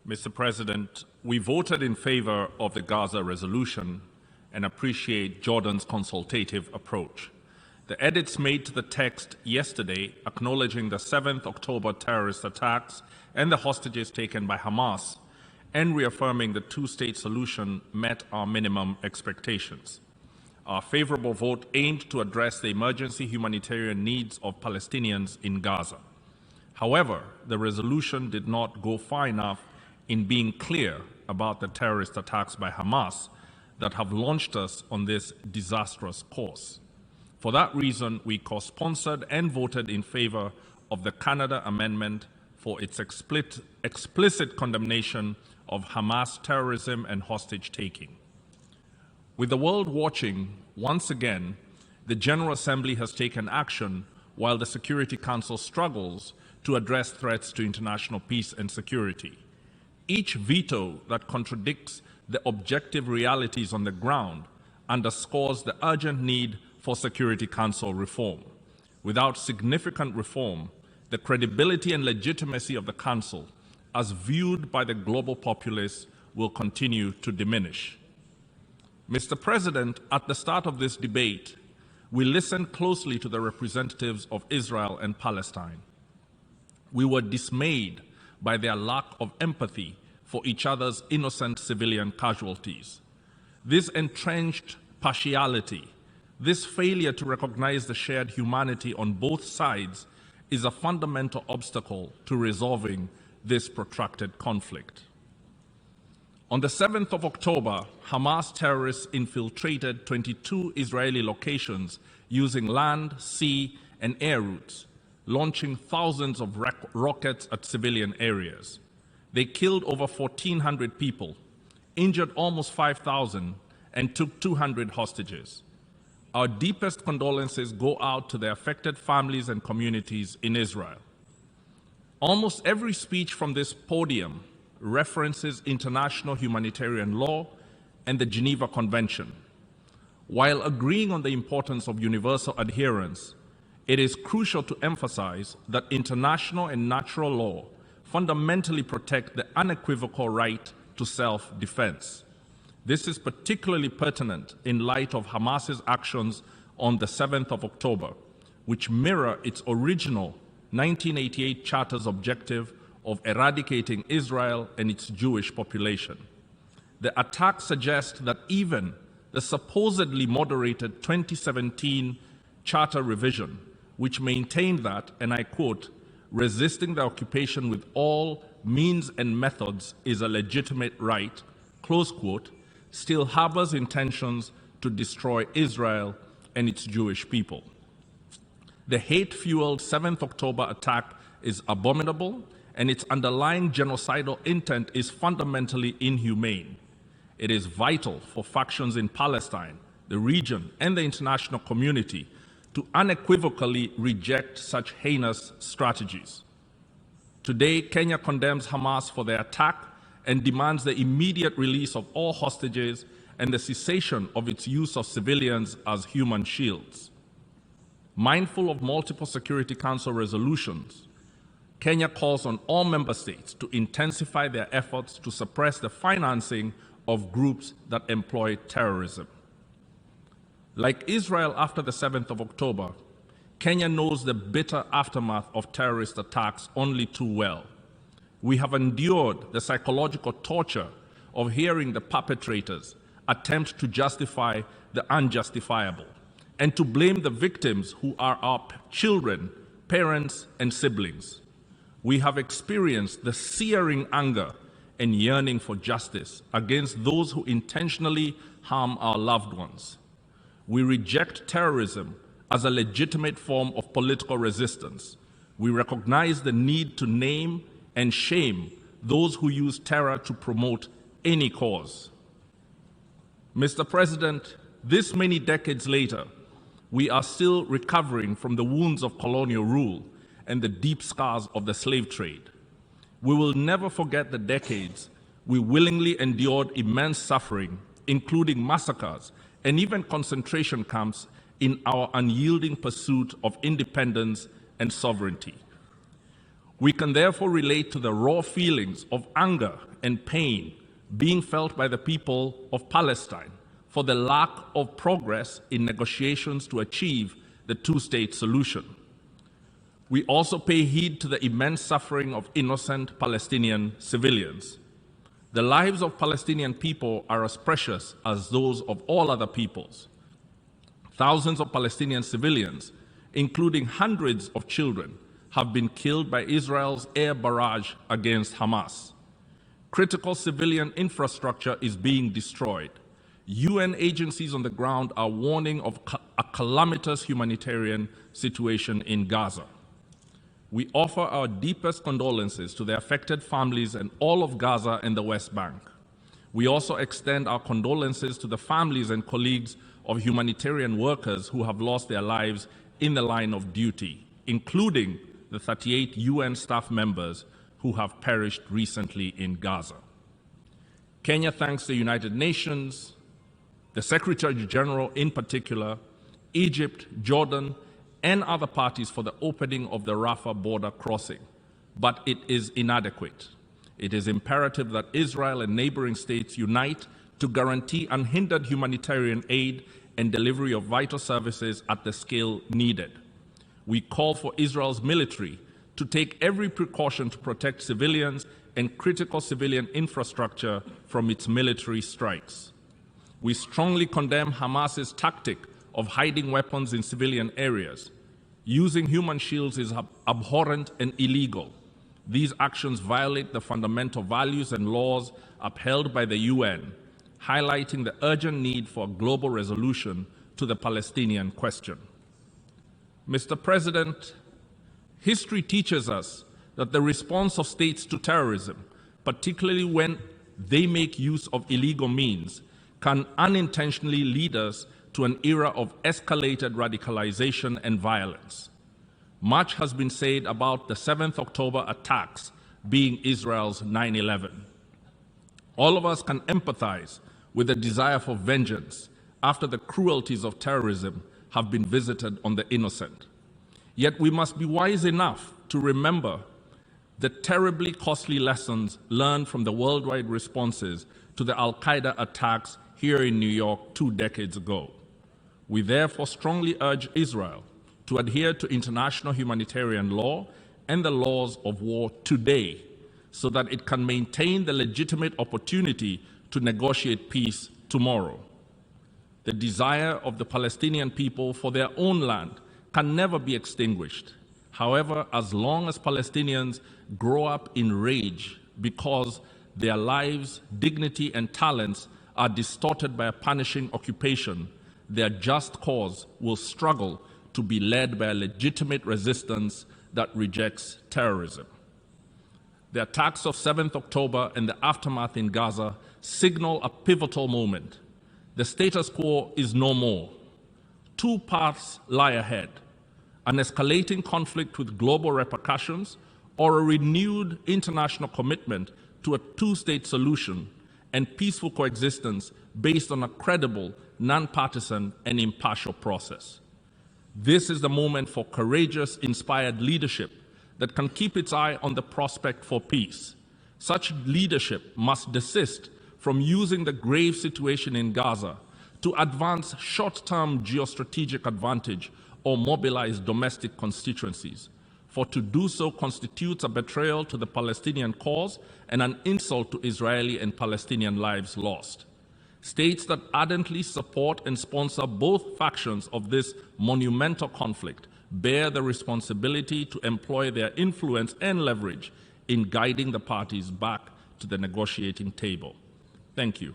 Mr. President, we voted in favor of the Gaza resolution and appreciate Jordan's consultative approach. The edits made to the text yesterday, acknowledging the 7th October terrorist attacks and the hostages taken by Hamas, and reaffirming the two-state solution, met our minimum expectations. Our favorable vote aimed to address the emergency humanitarian needs of Palestinians in Gaza. However, the resolution did not go far enough in being clear about the terrorist attacks by Hamas that have launched us on this disastrous course. For that reason, we co-sponsored and voted in favor of the Canada amendment for its explicit condemnation of Hamas terrorism and hostage-taking. With the world watching, once again, the General Assembly has taken action while the Security Council struggles to address threats to international peace and security. Each veto that contradicts the objective realities on the ground underscores the urgent need for Security Council reform. Without significant reform, the credibility and legitimacy of the Council, as viewed by the global populace, will continue to diminish. Mr. President, at the start of this debate, we listened closely to the representatives of Israel and Palestine. We were dismayed by their lack of empathy for each other's innocent civilian casualties. This entrenched partiality, this failure to recognize the shared humanity on both sides, is a fundamental obstacle to resolving this protracted conflict. On the 7th of October, Hamas terrorists infiltrated 22 Israeli locations using land, sea, and air routes, launching thousands of rockets at civilian areas. They killed over 1,400 people, injured almost 5,000, and took 200 hostages. Our deepest condolences go out to the affected families and communities in Israel. Almost every speech from this podium references international humanitarian law and the Geneva Convention. While agreeing on the importance of universal adherence, it is crucial to emphasize that international and natural law fundamentally protect the unequivocal right to self-defense. This is particularly pertinent in light of Hamas's actions on the 7th of October, which mirror its original 1988 Charter's objective of eradicating Israel and its Jewish population. The attack suggests that even the supposedly moderated 2017 Charter revision, which maintained that, and I quote, resisting the occupation with all means and methods is a legitimate right, close quote, still harbors intentions to destroy Israel and its Jewish people. The hate-fueled 7th October attack is abominable, and its underlying genocidal intent is fundamentally inhumane. It is vital for factions in Palestine, the region, and the international community to unequivocally reject such heinous strategies. Today, Kenya condemns Hamas for their attack and demands the immediate release of all hostages and the cessation of its use of civilians as human shields. Mindful of multiple Security Council resolutions, Kenya calls on all member states to intensify their efforts to suppress the financing of groups that employ terrorism. Like Israel after the 7th of October, Kenya knows the bitter aftermath of terrorist attacks only too well. We have endured the psychological torture of hearing the perpetrators attempt to justify the unjustifiable and to blame the victims who are our children, parents, and siblings. We have experienced the searing anger and yearning for justice against those who intentionally harm our loved ones. We reject terrorism as a legitimate form of political resistance. We recognize the need to name and shame those who use terror to promote any cause. Mr. President, this many decades later, we are still recovering from the wounds of colonial rule and the deep scars of the slave trade. We will never forget the decades we willingly endured immense suffering, including massacres and even concentration camps, in our unyielding pursuit of independence and sovereignty. We can therefore relate to the raw feelings of anger and pain being felt by the people of Palestine for the lack of progress in negotiations to achieve the two-state solution. We also pay heed to the immense suffering of innocent Palestinian civilians. The lives of Palestinian people are as precious as those of all other peoples. Thousands of Palestinian civilians, including hundreds of children, have been killed by Israel's air barrage against Hamas. Critical civilian infrastructure is being destroyed. UN agencies on the ground are warning of a calamitous humanitarian situation in Gaza. We offer our deepest condolences to the affected families and all of Gaza and the West Bank. We also extend our condolences to the families and colleagues of humanitarian workers who have lost their lives in the line of duty, including the 38 UN staff members who have perished recently in Gaza. Kenya thanks the United Nations, the Secretary General in particular, Egypt, Jordan, and other parties for the opening of the Rafah border crossing, but it is inadequate. It is imperative that Israel and neighboring states unite to guarantee unhindered humanitarian aid and delivery of vital services at the scale needed. We call for Israel's military to take every precaution to protect civilians and critical civilian infrastructure from its military strikes. We strongly condemn Hamas's tactic of hiding weapons in civilian areas. Using human shields is abhorrent and illegal. These actions violate the fundamental values and laws upheld by the UN, highlighting the urgent need for a global resolution to the Palestinian question. Mr. President, history teaches us that the response of states to terrorism, particularly when they make use of illegal means, can unintentionally lead us to an era of escalated radicalization and violence. Much has been said about the 7th October attacks being Israel's 9/11. All of us can empathize with the desire for vengeance after the cruelties of terrorism have been visited on the innocent. Yet we must be wise enough to remember the terribly costly lessons learned from the worldwide responses to the Al-Qaeda attacks here in New York 2 decades ago. We therefore strongly urge Israel to adhere to international humanitarian law and the laws of war today so that it can maintain the legitimate opportunity to negotiate peace tomorrow. The desire of the Palestinian people for their own land can never be extinguished. However, as long as Palestinians grow up in rage because their lives, dignity, and talents are distorted by a punishing occupation, their just cause will struggle to be led by a legitimate resistance that rejects terrorism. The attacks of 7th October and the aftermath in Gaza signal a pivotal moment. The status quo is no more. Two paths lie ahead: an escalating conflict with global repercussions, or a renewed international commitment to a two-state solution and peaceful coexistence based on a credible, nonpartisan, and impartial process. This is the moment for courageous, inspired leadership that can keep its eye on the prospect for peace. Such leadership must desist from using the grave situation in Gaza to advance short-term geostrategic advantage or mobilize domestic constituencies, for to do so constitutes a betrayal to the Palestinian cause and an insult to Israeli and Palestinian lives lost. States that ardently support and sponsor both factions of this monumental conflict bear the responsibility to employ their influence and leverage in guiding the parties back to the negotiating table. Thank you.